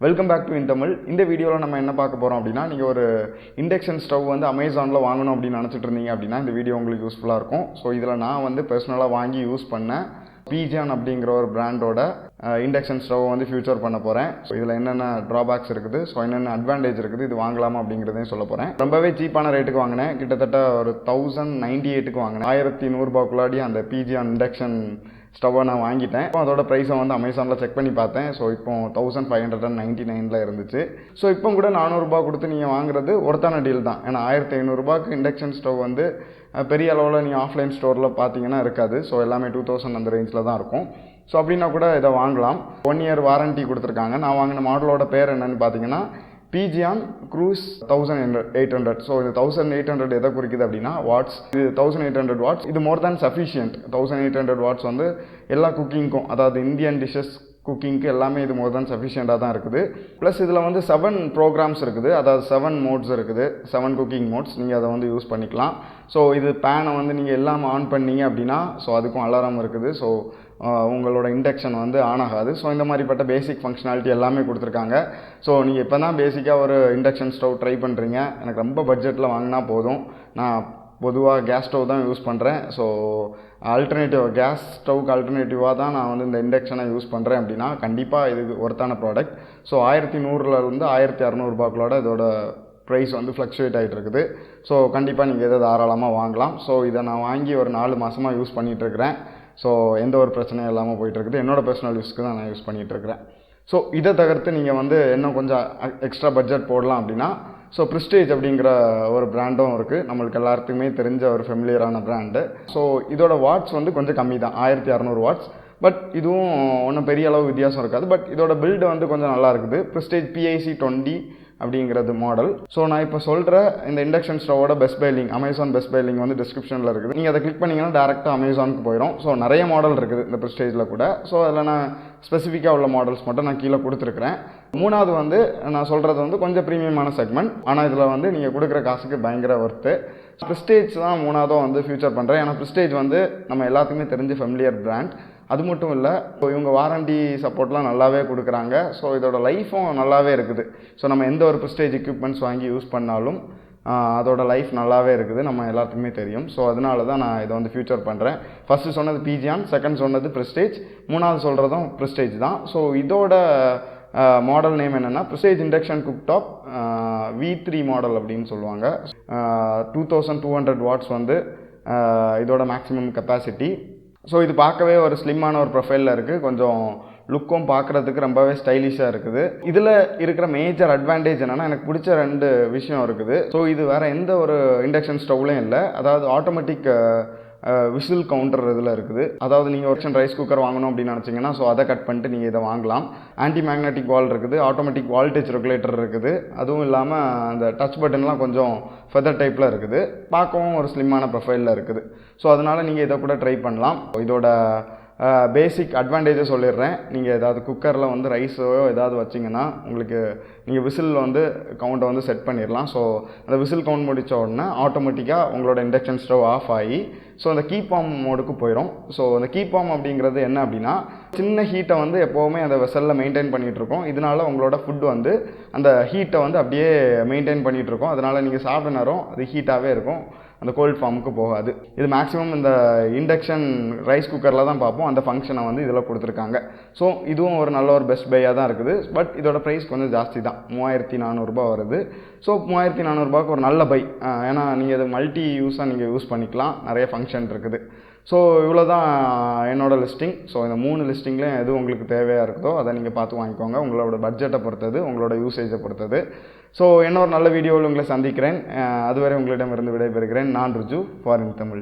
Welcome back to இன்டமிழ். இந்த வீடியோவில் நம்ம என்ன பார்க்க போகிறோம் அப்படின்னா, நீங்கள் ஒரு இண்டக்ஷன் ஸ்டவ் வந்து அமேசானில் வாங்கணும் அப்படின்னு நினச்சிட்டு இருந்தீங்க அப்படின்னா இந்த வீடியோ உங்களுக்கு யூஸ்ஃபுல்லாக இருக்கும். ஸோ இதில் நான் வந்து பர்சனலாக வாங்கி யூஸ் பண்ணேன் பீஜான் அப்படிங்கிற ஒரு பிராண்டோட இண்டக்ஷன் ஸ்டவ் வந்து ஃபியூச்சர் பண்ண போகிறேன். ஸோ இதில் என்னென்ன ட்ராபேக்ஸ் இருக்குது, ஸோ என்னென்ன அட்வான்டேஜ் இருக்குது, இது வாங்கலாமா அப்படிங்கிறதையும் சொல்ல போகிறேன். ரொம்பவே சீப்பான ரேட்டுக்கு வாங்கினேன். கிட்டத்தட்ட ஒரு 1098க்கு வாங்கினேன். 1100 அந்த பீஜான் இண்டக்ஷன் ஸ்டவ்வை நான் வாங்கிட்டேன். இப்போ அதோட ப்ரைஸை வந்து அமேசானில் செக் பண்ணி பார்த்தேன். ஸோ இப்போ 1599 இருந்துச்சு. ஸோ இப்போ கூட 400 கொடுத்து நீங்கள் வாங்குறது ஒருத்தான டீல் தான். ஏன்னா 1500 இண்டக்ஷன் ஸ்டவ் வந்து பெரிய அளவில் நீங்கள் ஆஃப்லைன் ஸ்டோரில் பார்த்தீங்கன்னா இருக்காது. ஸோ எல்லாமே 2000 அந்த ரேஞ்சில் தான் இருக்கும். ஸோ அப்படின்னா கூட இதை வாங்கலாம். 1 இயர் வாரண்ட்டி கொடுத்துருக்காங்க. நான் வாங்கின மாடலோட பேர் என்னென்னு பார்த்தீங்கன்னா Pigeon Cruise 1800. ஸோ இது 1800 எதை குறிக்குது அப்படின்னா வாட்ஸ். இது 1800 வாட்ஸ். இது மோர் தேன் சஃபிஷியன்ட். 1800 வாட்ஸ் வந்து எல்லா குக்கிங்க்கும், அதாவது இந்தியன் டிஷ்ஷஸ் குக்கிங்க்கு எல்லாமே இது மோர் தேன் சஃபிஷியண்ட்டாக தான் இருக்குது. ப்ளஸ் இதில் வந்து 7 ப்ரோக்ராம்ஸ் இருக்குது, அதாவது 7 மோட்ஸ் இருக்குது, 7 குக்கிங் மோட்ஸ். நீங்கள் அதை வந்து யூஸ் பண்ணிக்கலாம். ஸோ இது பேனை வந்து நீங்கள் எல்லாம் ஆன் பண்ணீங்க அப்படின்னா ஸோ அதுக்கும் அலாரம் இருக்குது. ஸோ உங்களோட இண்டக்ஷன் வந்து ஆன் ஆகாது. ஸோ இந்த மாதிரிப்பட்ட பேசிக் ஃபங்க்ஷனாலிட்டி எல்லாமே கொடுத்துருக்காங்க. ஸோ நீங்கள் இப்போ தான் பேசிக்காக ஒரு இண்டக்ஷன் ஸ்டவ் ட்ரை பண்ணுறீங்க, எனக்கு ரொம்ப பட்ஜெட்டில் வாங்கினா போதும், நான் பொதுவாக கேஸ் ஸ்டவ் தான் யூஸ் பண்ணுறேன், ஸோ கேஸ் ஸ்டவ்க்கு ஆல்டர்னேட்டிவாக தான் நான் வந்து இந்த இண்டக்ஷனை யூஸ் பண்ணுறேன் அப்படின்னா கண்டிப்பாக இது ஒர்த்தான ப்ராடக்ட். ஸோ 1100 1600 இதோட ப்ரைஸ் வந்து ஃப்ளக்சுவேட் ஆகிட்டு இருக்குது. ஸோ கண்டிப்பாக நீங்கள் இதை தாராளமாக வாங்கலாம். ஸோ இதை நான் வாங்கி ஒரு 4 மாதமாக யூஸ் பண்ணிகிட்ருக்கிறேன். ஸோ எந்த ஒரு பிரச்சனையும் இல்லாமல் போயிட்டுருக்குது. என்னோடய பர்சனல் யூஸ்க்கு தான் நான் யூஸ் பண்ணிகிட்ருக்கிறேன். ஸோ இதை தவிர்த்து நீங்கள் வந்து இன்னும் கொஞ்சம் எக்ஸ்ட்ரா பட்ஜெட் போடலாம் அப்படின்னா ஸோ ப்ரிஸ்டேஜ் அப்படிங்கிற ஒரு பிராண்டும் இருக்குது. நம்மளுக்கு எல்லாத்துக்குமே தெரிஞ்ச ஒரு ஃபெமிலியரான பிராண்டு. ஸோ இதோட வாட்ஸ் வந்து கொஞ்சம் கம்மி தான், 1600 வாட்ஸ். பட் இதுவும் ஒன்றும் பெரிய அளவு வித்தியாசம் இருக்காது. பட் இதோட பில்டு வந்து கொஞ்சம் நல்லா இருக்குது. ப்ரிஸ்டேஜ் PIC20 அப்படிங்கிறது மாடல். ஸோ நான் இப்போ சொல்கிற இந்த இண்டக்ஷன் ஸ்டவோட best buy link, Amazon best buy link வந்து டிஸ்கிரிப்ஷனில் இருக்குது. நீங்கள் அதை கிளிக் பண்ணிங்கன்னா டேரெக்டாக அமேசானுக்கு போயிடும். ஸோ நிறைய மாடல் இருக்குது இந்த ப்ரிஸ்டேஜில் கூட. ஸோ அதில் நான் ஸ்பெசிஃபிக்காக உள்ள மாடல்ஸ் மட்டும் நான் கீழே கொடுத்துருக்குறேன். மூணாவது வந்து நான் சொல்கிறது வந்து கொஞ்சம் ப்ரீமியமான செக்மெண்ட், ஆனால் இதில் வந்து நீங்கள் கொடுக்குற காசுக்கு பயங்கர ஒர்த்து. ப்ரிஸ்டேஜ் தான் மூணாவதும் வந்து ஃபியூச்சர் பண்ணுறேன். ஏன்னா ப்ரிஸ்டேஜ் வந்து நம்ம எல்லாத்துக்குமே தெரிஞ்ச ஃபெமிலியர் பிராண்ட். அது மட்டும் இல்லை, இப்போ இவங்க வாரண்டி சப்போர்ட்லாம் நல்லாவே கொடுக்குறாங்க. ஸோ இதோட லைஃப்பும் நல்லாவே இருக்குது. ஸோ நம்ம எந்த ஒரு ப்ரிஸ்டேஜ் எக்யூப்மெண்ட்ஸ் வாங்கி யூஸ் பண்ணாலும் அதோட லைஃப் நல்லாவே இருக்குது, நம்ம எல்லாத்துக்குமே தெரியும். ஸோ அதனால தான் நான் இதை வந்து ஃபியூச்சர் பண்ணுறேன். ஃபஸ்ட்டு சொன்னது பீஜியான், செகண்ட் சொன்னது ப்ரிஸ்டேஜ், மூணாவது சொல்கிறதும் ப்ரிஸ்டேஜ் தான். ஸோ இதோட மாடல் நேம் என்னென்னா Prestige induction cooktop V3 model அப்படின்னு சொல்லுவாங்க. 2200 வாட்ஸ் வந்து இதோட மேக்ஸிமம் கெப்பாசிட்டி. ஸோ இது பார்க்கவே ஒரு ஸ்லிம்மான ஒரு ப்ரொஃபைலில் இருக்குது. கொஞ்சம் லுக்கும் பார்க்குறதுக்கு ரொம்பவே ஸ்டைலிஷாக இருக்குது. இதில் இருக்கிற மேஜர் அட்வான்டேஜ் என்னென்னா, எனக்கு பிடிச்ச 2 விஷயம் இருக்குது. ஸோ இது வேறு எந்த ஒரு இண்டக்ஷன் ஸ்டவ்லையும் இல்லை. அதாவது ஆட்டோமேட்டிக் விசில் கவுண்டர் இதில் இருக்குது. அதாவது நீங்கள் ஒரு ரைஸ் குக்கர் வாங்கணும் அப்படின்னு நினச்சிங்கன்னா ஸோ அதை கட் பண்ணிட்டு நீங்கள் இதை வாங்கலாம். ஆன்டி மேக்னெட்டிக் வால் இருக்குது, ஆட்டோமேட்டிக் வால்டேஜ் ரெகுலேட்டர் இருக்குது. அதுவும் இல்லாமல் அந்த டச் பட்டன்லாம் கொஞ்சம் ஃபெதர் டைப்பில் இருக்குது. பார்க்கவும் ஒரு ஸ்லிம்மான ப்ரொஃபைலில் இருக்குது. ஸோ அதனால் நீங்கள் இதை கூட ட்ரை பண்ணலாம். இதோட பேசிக் அட்வான்டேஜை சொல்லிடுறேன். நீங்கள் ஏதாவது குக்கரில் வந்து ரைஸோ ஏதாவது வச்சிங்கன்னா உங்களுக்கு நீங்கள் விசில் வந்து கவுண்ட்டை வந்து செட் பண்ணிடலாம். ஸோ அந்த விசில் கவுண்ட் முடித்த உடனே ஆட்டோமேட்டிக்காக உங்களோட இண்டக்ஷன் ஸ்டவ் ஆஃப் ஆகி ஸோ அந்த கீப் ஆம் மோடுக்கு போயிடும். ஸோ அந்த கீப் ஆம் அப்படிங்கிறது என்ன அப்படின்னா, சின்ன ஹீட்டை வந்து எப்போவுமே அந்த வெசலில் மெயின்டைன் பண்ணிகிட்ருக்கோம். இதனால் உங்களோட ஃபுட் வந்து அந்த ஹீட்டை வந்து அப்படியே மெயின்டைன் பண்ணிகிட்ருக்கோம். அதனால் நீங்கள் சாப்பிட நேரம் அது ஹீட்டாகவே இருக்கும், அந்த கோல்ட் ஃபார்முக்கு போகாது. இது மேக்ஸிமம் இந்த இண்டக்ஷன் ரைஸ் குக்கரில் தான் பார்ப்போம். அந்த ஃபங்க்ஷனை வந்து இதில் கொடுத்துருக்காங்க. ஸோ இதுவும் ஒரு நல்ல ஒரு பெஸ்ட் பையாக தான் இருக்குது. பட் இதோட ப்ரைஸ் கொஞ்சம் ஜாஸ்தி தான், 3400 வருது. ஸோ 3400 ஒரு நல்ல பை. ஏன்னா நீங்கள் இது மல்டி யூஸாக நீங்கள் யூஸ் பண்ணிக்கலாம், நிறைய ஃபங்க்ஷன் இருக்குது. ஸோ இவ்வளோ தான் என்னோடய லிஸ்டிங். ஸோ இந்த 3 லிஸ்டிங்லேயும் எது உங்களுக்கு தேவையாக இருக்குதோ அதை நீங்கள் பார்த்து வாங்கிக்கோங்க. உங்களோட பட்ஜெட்டை பொறுத்தது, உங்களோட யூசேஜை பொறுத்தது. ஸோ இன்னொரு நல்ல வீடியோவில் உங்களை சந்திக்கிறேன். அதுவரை உங்களிடமிருந்து விடைபெறுகிறேன். நான் ருஜு ஃபார் இன் தமிழ்.